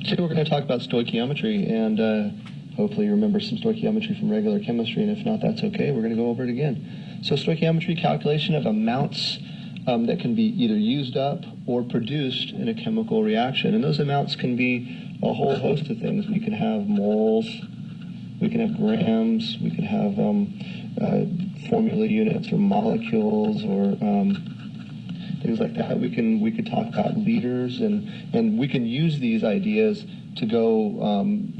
Today we're going to talk about stoichiometry, and hopefully you remember some stoichiometry from regular chemistry, and if not, that's okay. We're going to go over it again. So stoichiometry, calculation of amounts that can be either used up or produced in a chemical reaction. And those amounts can be a whole host of things. We can have moles, we can have grams, we can have formula units or molecules or things like that. We could talk about liters, and we can use these ideas to go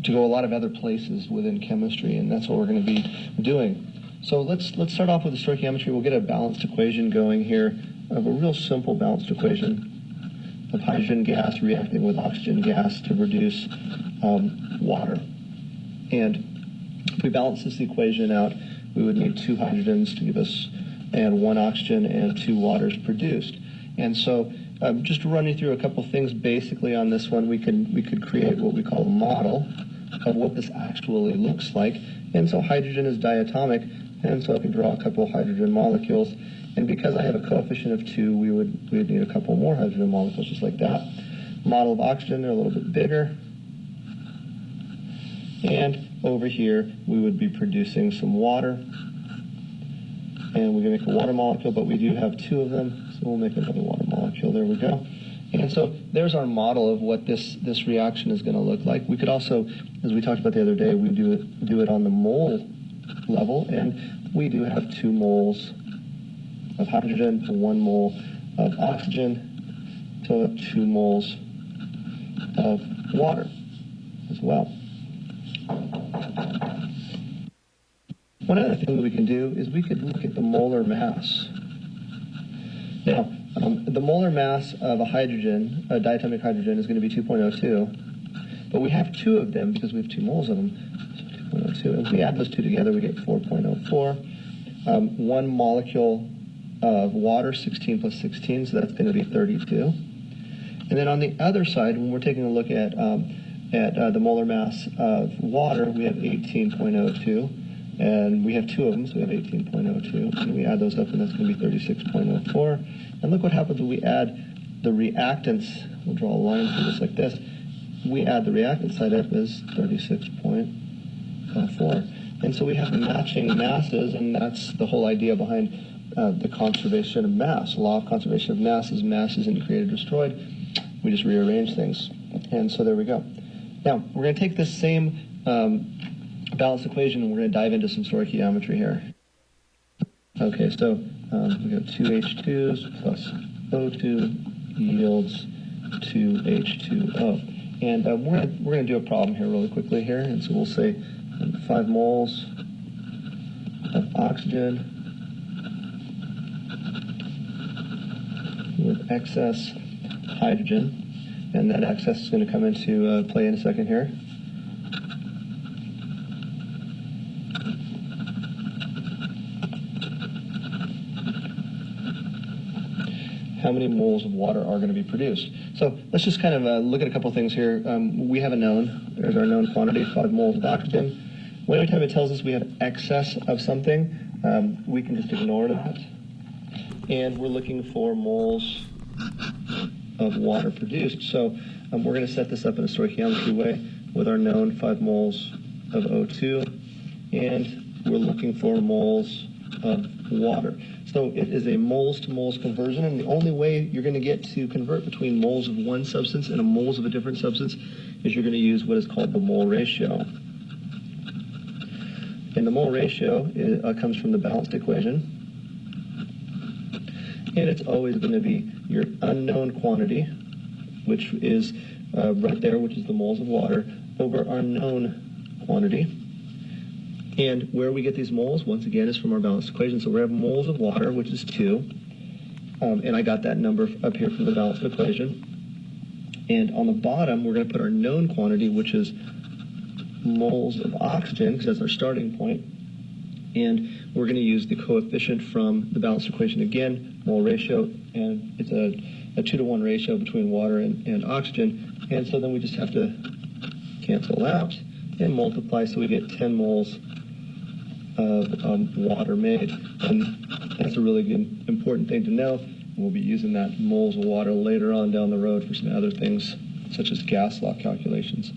a lot of other places within chemistry, and that's what we're going to be doing. So let's start off with the stoichiometry. We'll get a balanced equation going here of a real simple balanced equation of hydrogen gas reacting with oxygen gas to produce water. And if we balance this equation out, we would need 2 hydrogens to give us and 1 oxygen and 2 waters produced. And so just to run you through a couple things basically on this one, we could create what we call a model of what this actually looks like. And so hydrogen is diatomic, and so I can draw a couple of hydrogen molecules. And because I have a coefficient of 2, we would need a couple more hydrogen molecules just like that. Model of oxygen, they're a little bit bigger. And over here, we would be producing some water. And we're going to make a water molecule, but we do have 2 of them, so we'll make another water molecule. There we go. And so there's our model of what this reaction is going to look like. We could also, as we talked about the other day, we do it on the mole level, and we do have 2 moles of hydrogen to 1 mole of oxygen to 2 moles of water as well. One other thing that we can do is we could look at the molar mass. Now, the molar mass of a hydrogen, a diatomic hydrogen, is going to be 2.02, but we have 2 of them because we have 2 moles of them, so 2.02. And if we add those 2 together, we get 4.04. 1 molecule of water, 16 plus 16, so that's going to be 32. And then on the other side, when we're taking a look at the molar mass of water, we have 18.02. And we have 2 of them, so we have 18.02. And we add those up, and that's going to be 36.04. And look what happens when we add the reactants. We'll draw a line through this like this. We add the reactant side up as 36.04. And so we have matching masses, and that's the whole idea behind the conservation of mass. Law of conservation of mass isn't created or destroyed. We just rearrange things. And so there we go. Now, we're going to take this same balanced equation, and we're going to dive into some stoichiometry here. Okay, so we got 2 H2s plus O2 yields 2 H2O. And we're going to do a problem here really quickly here. And so we'll say 5 moles of oxygen with excess hydrogen. And that excess is going to come into play in a second here. How many moles of water are going to be produced. So let's just kind of look at a couple things here. We have a known, there's our known quantity, 5 moles of oxygen. When every time it tells us we have excess of something, we can just ignore that. And we're looking for moles of water produced. So we're going to set this up in a stoichiometry way with our known 5 moles of O2, and we're looking for moles of water. So it is a moles to moles conversion, and the only way you're going to get to convert between moles of one substance and moles of a different substance is you're going to use what is called the mole ratio. And the mole ratio comes from the balanced equation, and it's always going to be your unknown quantity, which is right there, which is the moles of water, over our known quantity. And where we get these moles, once again, is from our balanced equation. So we have moles of water, which is 2. And I got that number up here from the balanced equation. And on the bottom, we're going to put our known quantity, which is moles of oxygen, because that's our starting point. And we're going to use the coefficient from the balanced equation again, mole ratio, and it's a 2-to-1 ratio between water and oxygen. And so then we just have to cancel out and multiply, so we get 10 moles of water made. And that's a really good, important thing to know. We'll be using that moles of water later on down the road for some other things such as gas law calculations.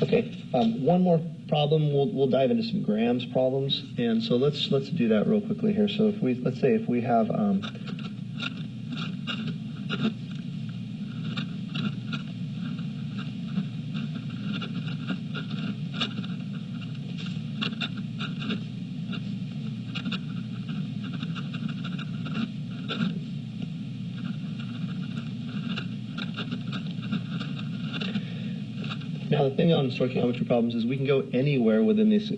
Okay, one more problem. We'll dive into some grams problems, and so let's do that real quickly here. So let's say if we have now, the thing on stoichiometry problems is we can go anywhere within this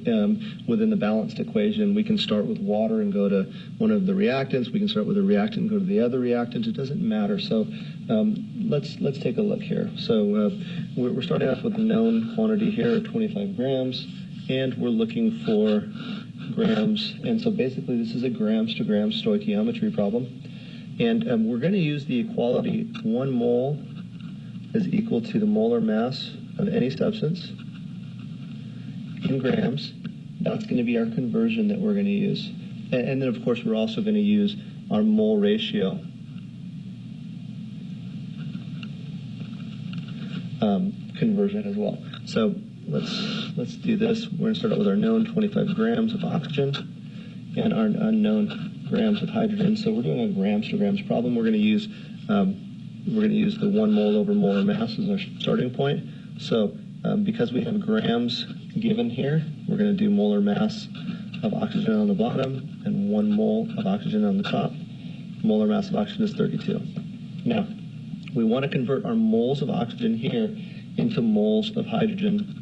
within the balanced equation. We can start with water and go to one of the reactants. We can start with a reactant and go to the other reactant. It doesn't matter. So let's take a look here. So we're starting off with a known quantity here, 25 grams, and we're looking for grams. And so basically, this is a grams to grams stoichiometry problem. And we're going to use the equality 1 mole is equal to the molar mass of any substance in grams. That's going to be our conversion that we're going to use. And then, of course, we're also going to use our mole ratio conversion as well. So let's do this. We're going to start out with our known 25 grams of oxygen and our unknown grams of hydrogen. So we're doing a grams to grams problem. We're going to use the 1 mole over molar mass as our starting point. So because we have grams given here, we're going to do molar mass of oxygen on the bottom and 1 mole of oxygen on the top. Molar mass of oxygen is 32. Now, we want to convert our moles of oxygen here into moles of hydrogen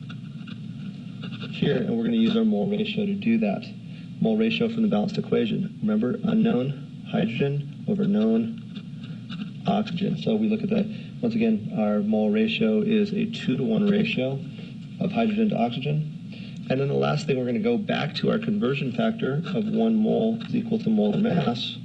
here, and we're going to use our mole ratio to do that. Mole ratio from the balanced equation. Remember, unknown hydrogen over known oxygen. So we look at that. Once again, our mole ratio is a 2-to-1 ratio of hydrogen to oxygen. And then the last thing, we're going to go back to our conversion factor of 1 mole is equal to molar mass.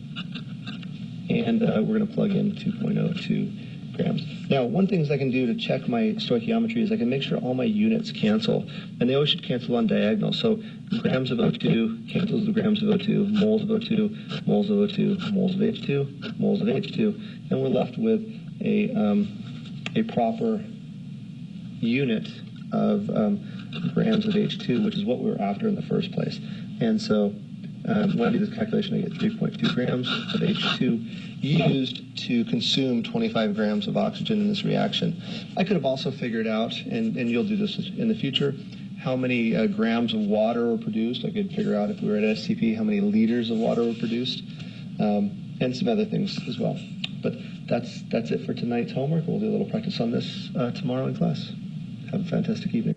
And we're going to plug in 2.02 grams. Now, one thing I can do to check my stoichiometry is I can make sure all my units cancel. And they always should cancel on diagonal. So grams of O2 cancels the grams of O2, moles of O2, moles of O2, moles of H2, moles of H2. And we're left with a proper unit of grams of H2, which is what we were after in the first place. And so when I do this calculation, I get 3.2 grams of H2 used to consume 25 grams of oxygen in this reaction. I could have also figured out, and you'll do this in the future, how many grams of water were produced. I could figure out if we were at STP how many liters of water were produced, and some other things as well. But that's it for tonight's homework. We'll do a little practice on this tomorrow in class. Have a fantastic evening.